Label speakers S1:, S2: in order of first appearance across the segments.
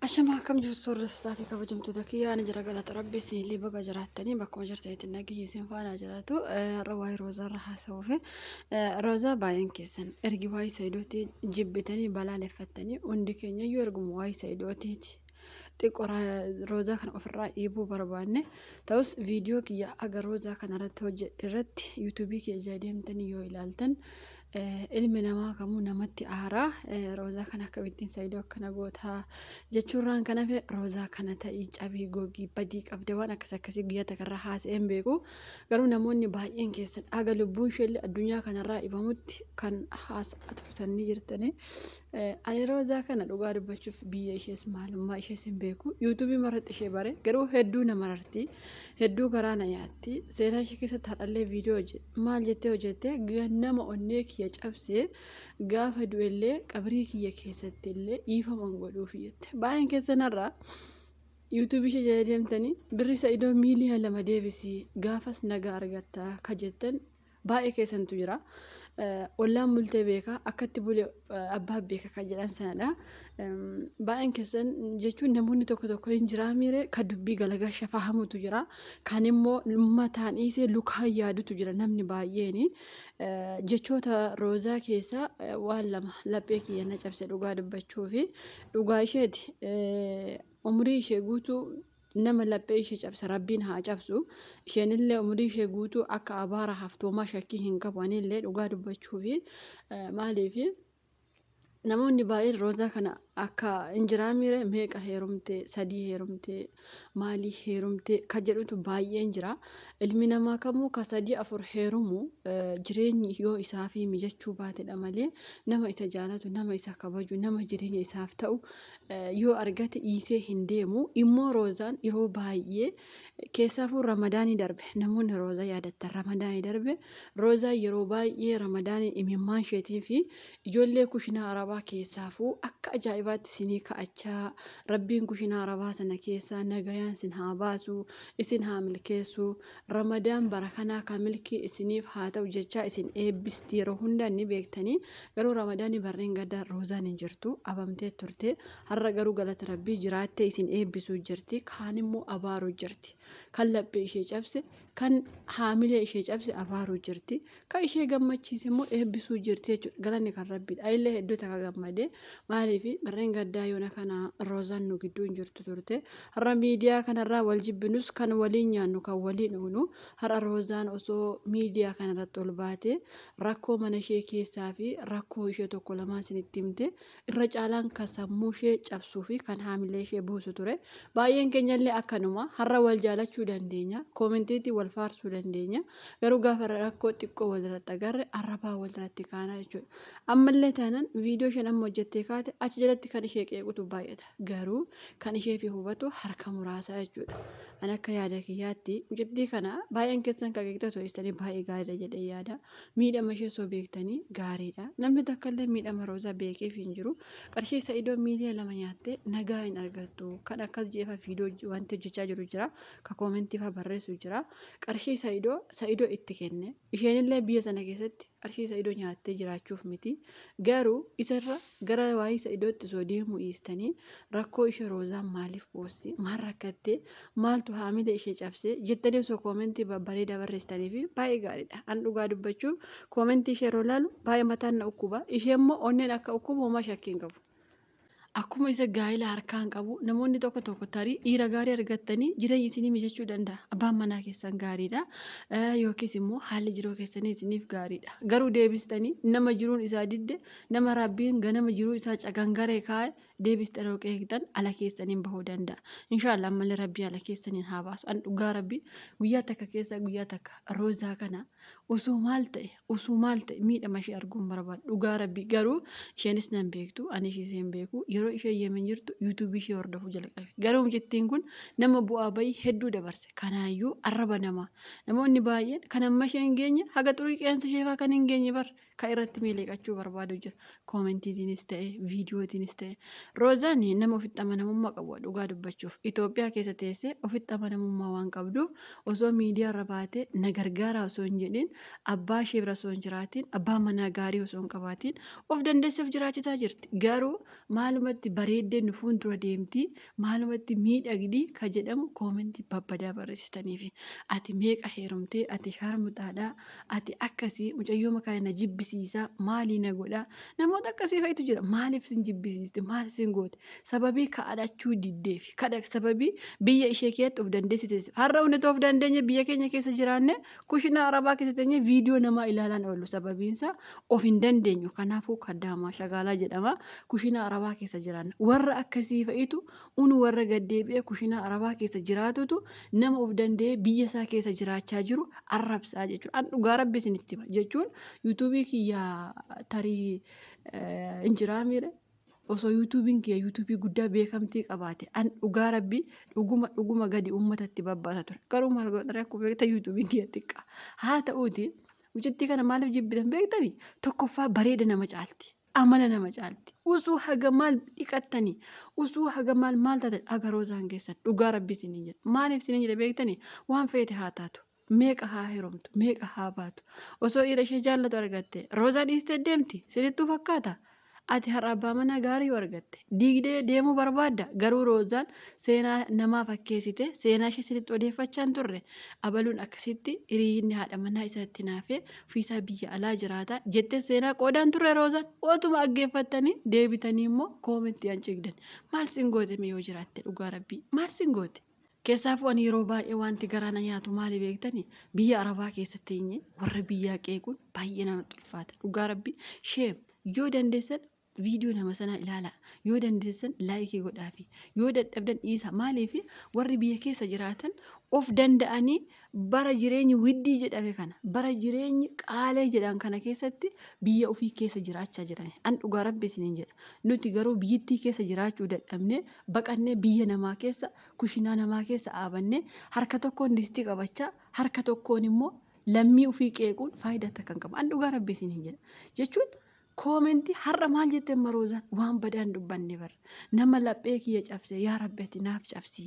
S1: Ashama akkam jirtu hordoftoota fi kabajamtoota kiyyaa ani jira galata rabbii isinillee baga jiraattanii bakkuma jirtanitti nageenyi isin faana jiraatu har'a waa'ee roozaa irra haasa'uuf roozaa baay'een keessan ergi waa'ee saayidootii jibbitanii balaaleffattanii hundi keenya iyyuu erguma waa'ee saayidootiiti xiqqoo roozaa kana ofirraa dhiibuu barbaanne ta'us viidiyoo kiyya aga roozaa kanarratti hojjedhe irratti yuutuubii kiyya deemtanii yoo ilaaltan ilmi namaa kamuu namatti aaraa roozaa kana akkabittiin saayidoo akkana gootaa jechuurraan kana fe roozaa kana ta'ii cabii googii badii qabde waan akkasii guyyaa takarraa haasa'een beeku garuu namoonni baay'een keessan aga lubbuun isheellee addunyaa kanarraa ibamutti kan haasa'aa turtanii jirtanii ani roozaa kana dhugaa dubbachuuf biyya ishees maalummaa ishees hin beeku yuutuubii marratti ishee bare garuu hedduu nama rarti hedduu garaa na nyaatti seenaa ishee keessatti haadhallee viidiyoo maal jettee hojjette nama onnee kiyya cabsee gaafa du'ellee qabrii kiyya keessatti illee dhiifama godhuuf jette baay'een keessanarraa yuutuubii ishee jala deemtanii birri saayidoo miiliyoona 2 deebisii gaafas nagaa argatta ka jettan baay'ee keessantu jira ollaan bultee beeka akkatti bulee abbaa beeka kan jedhan sanadha baay'een keessan jechuun namoonni tokko hin jiraa miire ka dubbii galagasha fahamutu jira kan immoo mataan dhiisee lukaa yaadutu jira namni baay'een jechoota roozaa keessa waan lama laphee kiyya na cabse dhugaa dubbachuu fi dhugaa isheeti umrii ishee guutuu nama laphee ishee cabsa rabbiin haa cabsu isheenillee umurii ishee guutuu akka abaara haftoomaa shakkii hin qabu anillee dhugaa dubbachuu fi maaliif namoonni baay'een roozaa kana akka injiraa miire meeqa heerumte 3 heerumte maalii heerumte ka jedhutu baay'een jira ilmi namaa kamuu ka 3-4 heerumu jireenyi yoo isaaf mijachuu baatedha malee nama isa jaalatu nama isa kabaju nama jireenya isaaf ta'u yoo argate dhiisee hin deemu immoo roozaan yeroo baay'ee keessaafuu ramadaanii darbe namoonni roozaa yaadattan ramadaanii darbe roozaa yeroo baay'ee ramadaanii imimmaan isheetii fi ijoollee kushinaa arabaa keessaafuu akka ajaa'ibaatti isinii ka'achaa rabbiin kushinaa arabaa sana keessaa nagayaan isin haa baasu isin haa milkeessu ramadaan bara kanaa ka milkii isiniif haa ta'u jechaa isin eebbisti yeroo hunda ni beektanii garuu ramadaanii barreen gaddaa roozaan hin jirtu abamtee turte har'a garuu galata rabbii jiraattee isin eebbisuu jirti kaan immoo abaaruu jirti kan laphee ishee cabse kan haamilee ishee cabse abaaruu jirti kan ishee gammachiise immoo eebbisuu jirti jechuudha galanni kan rabbiidha ayillee hedduu takka gammadee maaliif barreen gaddaa yoona kana roozaan nu gidduu hin jirtu turte har'a miidiyaa kanarraa wal jibbinus kan waliin nyaannu kan waliin dhugnu har'a roozaan osoo miidiyaa kanarratti ol baate rakkoo mana ishee keessaa fi rakkoo ishee tokko lamaan isinitti himte irra caalaan kan sammuu ishee cabsuu fi kan haamilee ishee buusu ture baay'een keenyallee akkanuma har'a wal jaalachuu dandeenya koomentiitti wal faarsuu dandeenya garuu gaafa rakkoo xiqqoo walirratti agarre arrabaa walirratti kaanaa jechuudha ammallee taanaan viidiyoo isheen amma hojjettee kaate achi jalatti kan ishee qeequtu baay'ata garuu kan ishee fi hubatu harka muraasaa jechuudha an akka yaada kiyyaatti mucittii kana baay'een keessan kan qeeqxatu to'istanii baay'ee gaariidha jedhee yaada miidhama ishee soo beektanii gaariidha namni takkallee miidhama roozaa beekeef hin jiru qarshii saayidoo miiliyoona 2 nyaattee nagaa hin argattu kan akkas jeefa viidiyoo wanti hojjechaa jiru jira ka koomentii faa barreessu jira qarshii saayidoo itti kenne isheenillee biyya sana keessatti qarshii saayidoo nyaattee jiraachuuf miti garuu isarra gara waa'ee saayidootti soo deemuu dhiistanii rakkoo ishee roozaan maaliif boossi maal rakkattee maaltu haamila ishee cabsee jettanii soo koomentii babbareedaa barreessitanii fi baay'ee gaariidha an dhugaa dubbachuuf koomentii ishee yeroo ilaalu baay'ee mataan na ukkuba ishee immoo onneen akka ukkubu homaa shakkiin qabu. Akkuma isa gaa'ila harkaan qabu namoonni tokko tarii dhiira gaarii argattanii jireenya isinii mijachuu danda'a abbaan manaa keessan gaariidha yookiis immoo haalli jiruu keessanii isiniif gaariidha garuu deebistanii nama jiruun isaa didde nama rabbiin ganama jiruu isaa cagangaree kaa'e deebistanii dhooqee eegdan ala keessaniin bahuu danda'a inshaallah ammallee rabbii ala keessaniin haa baasu an dhugaa rabbii guyyaa takka keessa guyyaa takka roozaa kana usuu maal ta'e miidhama ishee arguun barbaadu dhugaa rabbii garuu isheenis nan beektu ani ishee hin beeku yeroo ishee yemen jirtu yuutuubii ishee hordofuu jalqabe garuu mucittiin kun nama bu'aa bayii hedduu dabarse kanaayyuu arraba namoonni baay'een kan amma ishee hin geenye haga xurii qeensa ishee faa kan hin geenye bar ka irratti miileeqachuu barbaadu jira koomentiitiinis ta'e viidiyootiinis ta'e Roozaan nama ofitti amanamummaa qabu dhugaa dubbachuuf Itoophiyaa keessa teessee ofitti amanamummaa waan qabduuf osoo miidiyaa irra baatee na gargaara osoo hin jedhin abbaa ishee bira osoo hin jiraatiin abbaa manaa gaarii osoo hin qabaatiin of dandeesseef jiraachisaa jirti. Garuu maalumatti bareeddee nu fuuldura deemtii maalumatti miidhagdii ka jedhamu koomentii babbadaa barreessitaniifi ati meeqa heerumtee ati sharmutaadhaa ati akkasii mucayyoo makaa na jibbisiisaa maalii na godhaa namoota akkasii fa'itu jira. Maaliif sin jibbisiiste maal sin goote sababii kadhachuu diddeefi sababii biyya ishee keessatti of dandeessite har'a hundi of dandeenye biyya keenya keessa jiraanne kushinaa arabaa keessa teenye viidiyoo namaa ilaalan oolu sababiinsa of hin dandeenyu kanaafuu kaddaamaa shagaalaa jedhama kushinaa arabaa keessa jiraanne warra akkasii fa'itu unu warra gaddeebi'ee kushinaa arabaa keessa jiraatutu nama of danda'ee biyya isaa keessa jiraachaa jiru arrabsaa jechuudha. An dhugaa rabbi isinitti hima jechuun yuutuubii kiyyaa tarii injiraamire osoo yuutuubiin kiyya yuutuubii guddaa beekamtii qabaate an dhugaa rabbi dhuguma gadi uummatatti babbaasa ture. Garuu maal godhare akkuma beektan yuutuubiin kiyya xiqqaa haa ta'uuti mucittii kana maaliif jibbitan beektanii tokkoffaa bareeda nama caalti. Amala nama caalti. Usuu haga maal dhiqattanii usuu haga maal taatan agaroosaan keessan dhugaa rabbi isiniin jedha. Maaliif isiniin jedha beektanii waan feete haa taatu. Meeqa haa heerumtu meeqa haa baatu osoo dhiira ishee jaallatu argatte roozaa dhiistee deemti sirrittuu fakkaata. Ati har'a abbaa manaa gaarii argatte diigdee deemuu barbaadda garuu roozaan seenaa namaa fakkeessite seenaa ishee sirriitti odeeffachaa hin turre abaluun akkasitti hiriyyinni haadha manaa isaatti naafee ofiisaa biyya alaa jiraata jettee seenaa qoodaan turre roozaan ootuma dhaggeeffattanii deebitanii immoo koomentii hancigdan maal sin goote yoo jiraatte dhugaa rabbii maal sin goote. Keessaafuu ani yeroo baay'ee wanti garaana nyaatu maali beektanii biyya arabaa keessatti teenye warra biyyaa qeequun baay'ee namatti ulfaata dhugaa rabbii sheem yoo dandeessan viidiyoo nama sanaa ilaala yoo dandeessan laayikii godhaafi yoo dadhabdan dhiisa maaliif warri biyya keessa jiraatan of danda'anii bara jireenyi widdii jedhame kana bara jireenyi qaalee jedhan kana keessatti biyya ofii keessa jiraachaa jiran an dhugaa rabbi isiniin jedha nuti garuu biyyittii keessa jiraachuu dadhabne baqannee biyya namaa keessa kushinaa namaa keessa dhaabannee harka tokkoon distii qabachaa harka tokkoon immoo lammii ofii qeequun faayidaa takka hin qabu an dhugaa rabbi isiniin jedha jechuun. Koomentii har'a maal jettee maroozaan waan badaan dubbanne bara nama laphee kiyya cabse yaa rabbi ati naaf cabsii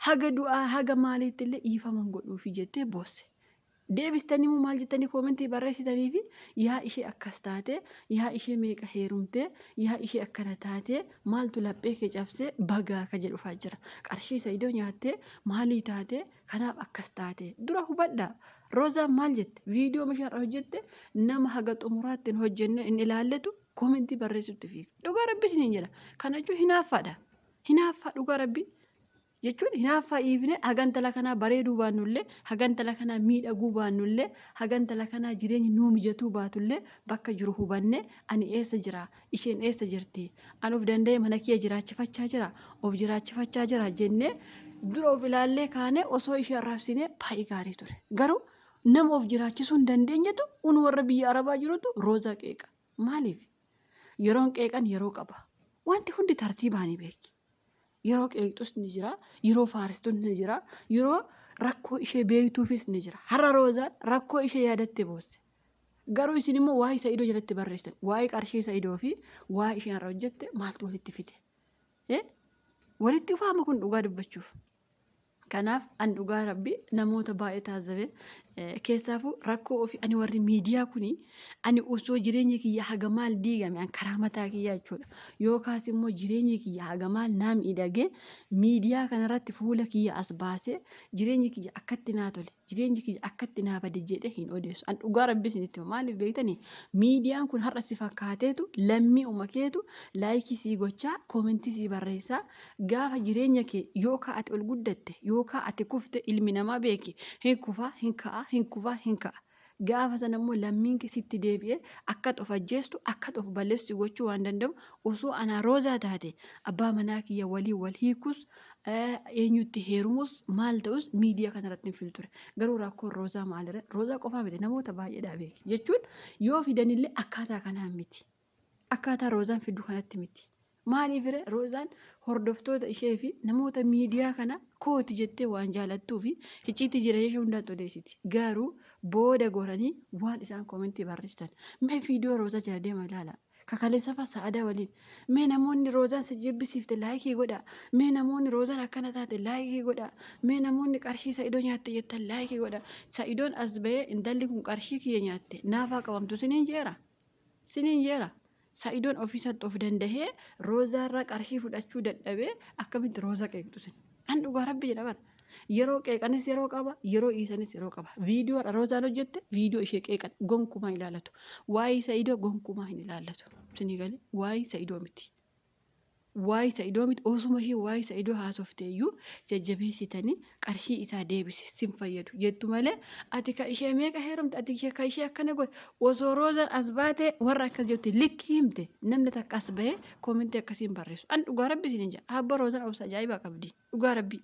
S1: haga du'aa haga maaliitti illee dhiifaman godhuufi jettee boosse deebistanii immoo maal jettanii koomentii barreessitanii fi yaa ishee akkas taate yaa ishee meeqa heerumtee yaa ishee akkana taate maaltu laphee kee cabsee bagaa ka jedhufaa jira qarshii isa idoo nyaattee maalii taate kanaaf akkas taate dura hubadhaa. Roozaan maal jette viidiyoo mishaarra hojjette nama haga xumuraatti hin hojjenne hin ilaalletu koomentii barreessutti fiiga. Dhugaa rabbi isiniin jedha. Kana jechuun hinaaffaadha. Hinaaffaa dhugaa rabbi jechuun hinaaffaa dhiifne hagantala kanaa bareeduu baannullee hagantala kanaa miidhaguu baannullee hagantala kanaa jireenyi nuu mijatuu baatullee bakka jiru hubanne ani eessa jira isheen eessa jirti an of danda'e mana kiyya jiraachifachaa jira of jiraachifachaa jira jennee dura of ilaallee kaane osoo ishee arrabsine baay'ee gaarii ture. Garuu nama of jiraachisuu hin dandeenyetu un warra biyya arabaa jirutu roozaa qeeqa. Maaliif? Yeroon qeeqan yeroo qaba. Wanti hundi tartiibaanii beeki. Yeroo qeeqtus ni jira, yeroo faarsitus ni jira, yeroo rakkoo ishee beektuufis ni jira. Har'a roozaan rakkoo ishee yaadatte boosse. Garuu isin immoo waa'ee isa idoo jalatti barreessan, waa'ee qarshii isa idoo fi waa'ee isheen har'a hojjette maaltu walitti fide? Walitti ufaama kun dhugaa dubbachuuf. Kanaaf an dhugaa rabbi namoota baay'ee taazzabe keessaafuu rakkoo ofii ani warri miidiyaa kuni ani osoo jireenya kiyya haga maal diigame an karaa mataa kiyyaa jechuudha. Yookaas immoo jireenya kiyya haga maal naa miidhagee miidiyaa kanarratti fuula kiyya as baasee jireenya kiyya akkatti naa tole jireenya kiyya akkatti naa bade jedhee hin odeessu. An dhugaa rabbi isinitti maaliif beektanii miidiyaan kun har'a si fakkaateetu lammii umakeetu laayikii sii gochaa koomentii sii barreessaa gaafa jireenya kee yookaan ati ol guddatte yookaan ati kufte ilmi namaa beeki hin kufaa hin ka'a. Hin ka'a. Gaafa sana immoo lammiin sitti deebi'ee akka of ajjeestu akka of balleessu gochuu waan danda'u osoo ana roozaa taate abbaa manaa kiyya waliin wal hiikus eenyutti heerumus maal ta'us miidiyaa kanarratti hin filture. Garuu rakkoon roozaa maalirra roozaa qofaa miti namoota baay'eedhaa beeki jechuun yoo fidanillee akkaataa kanaan miti. Akkaataa roozaan fiddu kanatti miti. Maaliif roozaan hordoftoota ishee fi namoota miidiyaa kana kooti jettee waan jaalattuu fi icciitti jireenya ishee hundaan odeessiti. Garuu booda goranii waan isaan koomentii barreessitan. Mee viidiyoo roozaa jala deema ilaala. kakaleessa faa sa'adaa waliin mee namoonni roozaan si jibbisiifte laayikii godha mee namoonni roozaan akkana taate laayikii godha mee namoonni qarshii sa'idoo nyaatte jettan laayikii godha sa'idoon as ba'ee intalli kun qarshii kiyya nyaatte naafaa qabamtu siniin jeera sa'idoon ofiisatti of dandahee roozaarraa qarshii fudhachuu dadhabee akkamitti rooza qeeqtu sin an dhugaa rabbi jedha bara yeroo qeeqanis yeroo qaba yeroo dhiisanis yeroo qaba viidiyoo roozaan hojjette viidiyoo ishee qeeqan gonkumaa ilaalatu waa'ee sa'idoo gonkumaa hin ilaallatu sinii galee waa'ee sa'idoo miti osuma ishee waa'ee sa'idoo haasofteeyyuu jajjabeessitanii qarshii isaa deebisi sin fayyadu jettu malee ati ka ishee meeqa heerumte ati ka ishee akkana godhe osoo roozaan as baate warra akkas jetti likkii himte namni takka as bahee koomentii akkasiin barreessu an dhugaa rabbi sin hin jedha habba roozaan obsa ajaa'ibaa qabdi dhugaa rabbii.